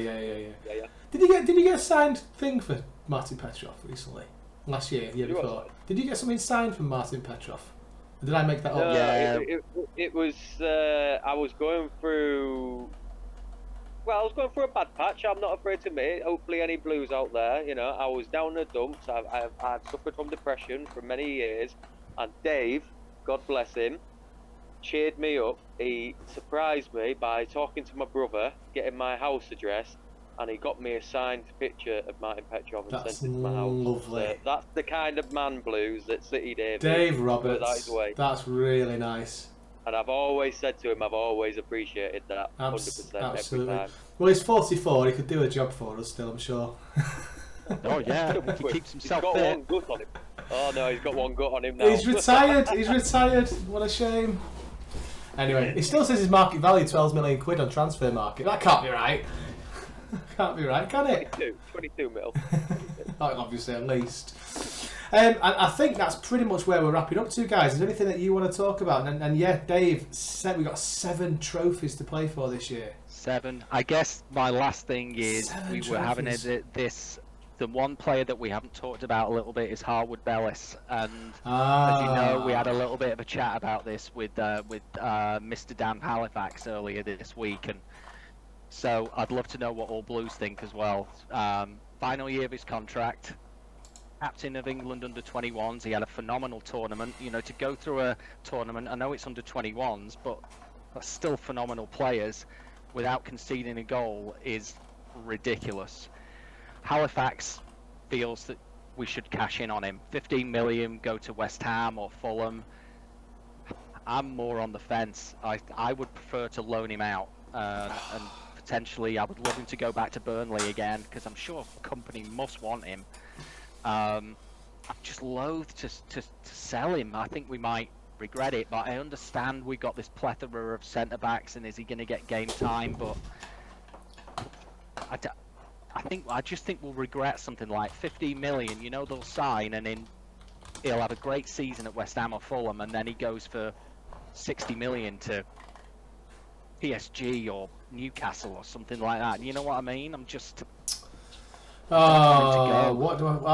Did you get a signed thing for Martin Petrov recently? Last year, the year before. Did you get something signed from Martin Petrov? Or did I make that up? No, Yeah. it was. I was going through. Well, I was going through a bad patch. I'm not afraid to admit. Hopefully, any Blues out there, you know, I was down in the dumps. I've suffered from depression for many years, and Dave, God bless him, cheered me up. He surprised me by talking to my brother, getting my house address, and he got me a signed picture of Martin Petrov and sent it to my house. Lovely. That's the kind of man Blues that City Dave Roberts. That his way. That's really nice. And I've always said to him, I've always appreciated that 100% Absolutely. every time. Well, he's 44. He could do a job for us still, I'm sure. Oh yeah, he keeps himself He's got fit. one gut on him. Oh no, he's got one gut on him now. He's retired. What a shame. Anyway, he still says his market value 12 million quid on transfer market. That can't be right. Can't be right, can it? 22 mil. Obviously, at least. And I think that's pretty much where we're wrapping up to, guys. Is there anything that you want to talk about? And yeah, Dave said we've got 7 trophies to play for this year. 7. I guess my last thing is 7 we were having trophies. the one player that we haven't talked about a little bit is Harwood Bellis, and as you know, we had a little bit of a chat about this with Mr. Dan Halifax earlier this week, and so I'd love to know what all Blues think as well. Final year of his contract, captain of England under 21s. He had a phenomenal tournament. You know, to go through a tournament, I know it's under 21s, but that's still phenomenal players without conceding a goal is ridiculous. Halifax feels that we should cash in on him. 15 million, go to West Ham or Fulham. I'm more on the fence. I would prefer to loan him out, and potentially I would love him to go back to Burnley again, because I'm sure company must want him. I'm just loath to sell him. I think we might regret it, but I understand we got this plethora of centre backs, and is he going to get game time? But I just think we'll regret something like 15 million. You know, they'll sign, and in he'll have a great season at West Ham or Fulham, and then he goes for 60 million to PSG or Newcastle or something like that. You know what I mean? I'm just. How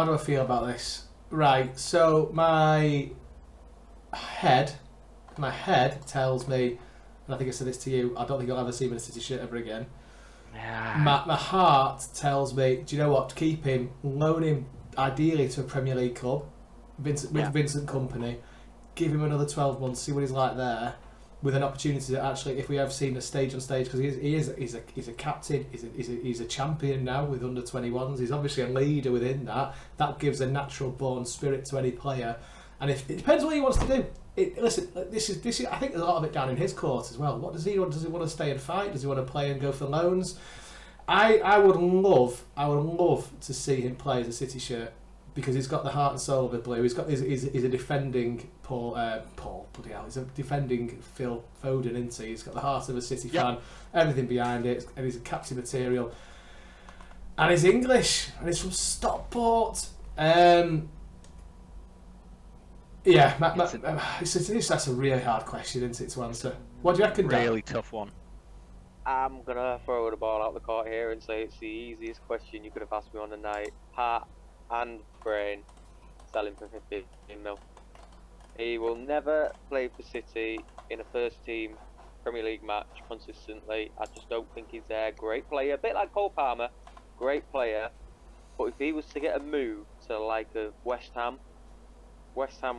do I feel about this? Right. So my head tells me, and I think I said this to you, I don't think you'll ever see him in a City shirt ever again. Yeah. My heart tells me, do you know what? Keep him, loan him ideally to a Premier League club, Vincent Kompany, give him another 12 months, see what he's like there, with an opportunity to actually, if we have seen a stage on stage, because he's a captain, he's a champion now with under 21s. He's obviously a leader within that. That gives a natural born spirit to any player, and if it depends what he wants to do. Listen, this is. I think there's a lot of it down in his court as well. What does he want? Does he want to stay and fight? Does he want to play and go for loans? I would love to see him play as a City shirt because he's got the heart and soul of a blue. He's a defending Paul. Bloody hell! He's a defending Phil Foden, isn't he? He's got the heart of a City fan. Everything behind it, and he's a captain material. And he's English, and he's from Stockport. Yeah, that's a really hard question, isn't it, to answer? What do you reckon, Dan? Really tough one. I'm gonna throw the ball out the court here and say it's the easiest question you could have asked me on the night. Heart and brain, sell him for 15 mil. He will never play for City in a first team Premier League match consistently. I just don't think he's there. Great player, a bit like Cole Palmer, great player. But if he was to get a move to like a West Ham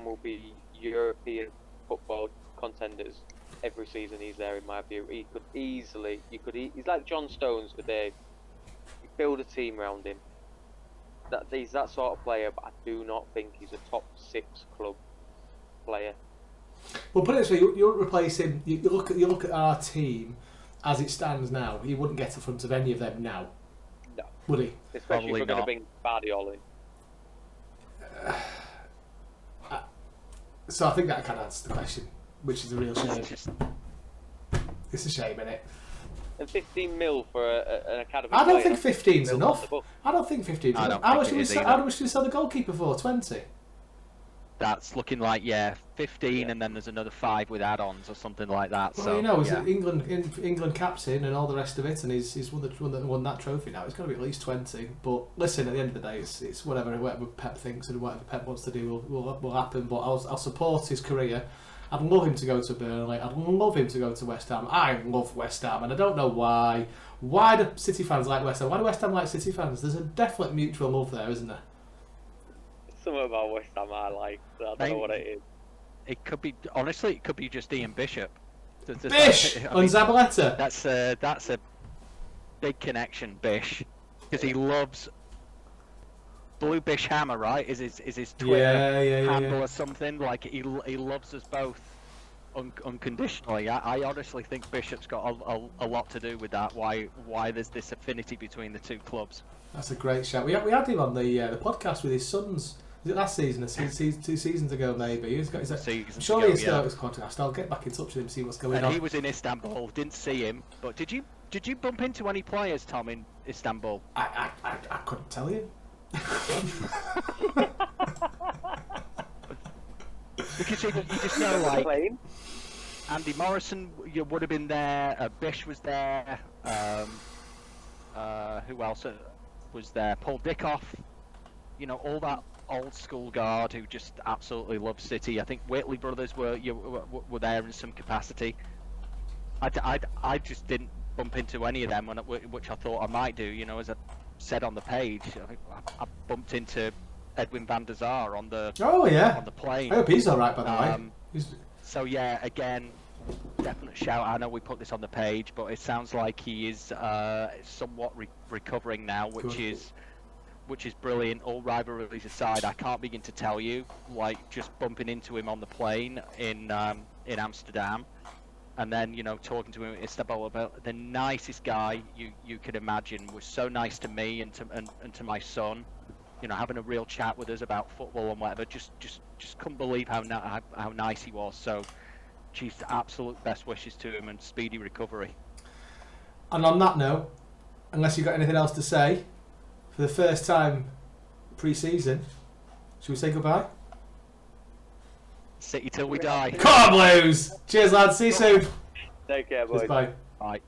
will be European football contenders every season he's there, in my view. He could easily, he's like John Stones for Dave. You build a team around him. He's that sort of player, but I do not think he's a top 6 club player. Well, put it this way, you replace him. You look at our team as it stands now. He wouldn't get in front of any of them now. No, would he? Especially if we're going to bring Guardiola in. So I think that kind of answers the question, which is a real shame. It's a shame, isn't it? And 15 mil for an academy. I don't think 15's enough. I don't think 15's enough. How much do we sell the goalkeeper for? 20? That's looking like 15, and then there's another 5 with add-ons or something like that. Well, so you know, he's England captain and all the rest of it, and he's won that trophy now. It's got to be at least 20. But listen, at the end of the day, it's whatever Pep thinks and whatever Pep wants to do will happen. But I'll support his career. I'd love him to go to Burnley. I'd love him to go to West Ham. I love West Ham, and I don't know why. Why do City fans like West Ham? Why do West Ham like City fans? There's a definite mutual love there, isn't there? Something about West Ham I like. So I don't know what it is. It could be, honestly, it could be just Ian Bishop. Bish on Zabaleta. That's a big connection, Bish, because he loves Blue Bish Hammer, right? Is his Twitter handle or something? Like he loves us both unconditionally. I honestly think Bishop's got a lot to do with that. Why there's this affinity between the two clubs. That's a great shout. We had him on the podcast with his sons. Was it last season? 2 seasons ago, maybe. He's surely he's still at his podcast. I'll get back in touch with him, see what's going on. And he was in Istanbul. Didn't see him, but did you bump into any players, Tom, in Istanbul? I couldn't tell you. Because you just know, like Andy Morrison, you would have been there. Bish was there. Who else was there? Paul Dickoff. You know, all that old school guard who just absolutely loves City. I think Whitley brothers were there in some capacity. I just didn't bump into any of them, which I thought I might do. You know, as I said on the page, I bumped into Edwin van der Sar on the on the plane. I hope he's all right, by the way. So yeah, again, definite shout. I know we put this on the page, but it sounds like he is somewhat recovering now, which is brilliant. All rivalries aside, I can't begin to tell you, like just bumping into him on the plane in Amsterdam, and then talking to him in Istanbul, about the nicest guy you could imagine. Was so nice to me and to my son. Having a real chat with us about football and whatever. Just couldn't believe how nice he was. So, geez, absolute best wishes to him and speedy recovery. And on that note, unless you've got anything else to say, for the first time pre-season, should we say goodbye? City till we die. Come on, Blues! Cheers, lads. See you soon. Take care, boys. Cheers, bye. Right.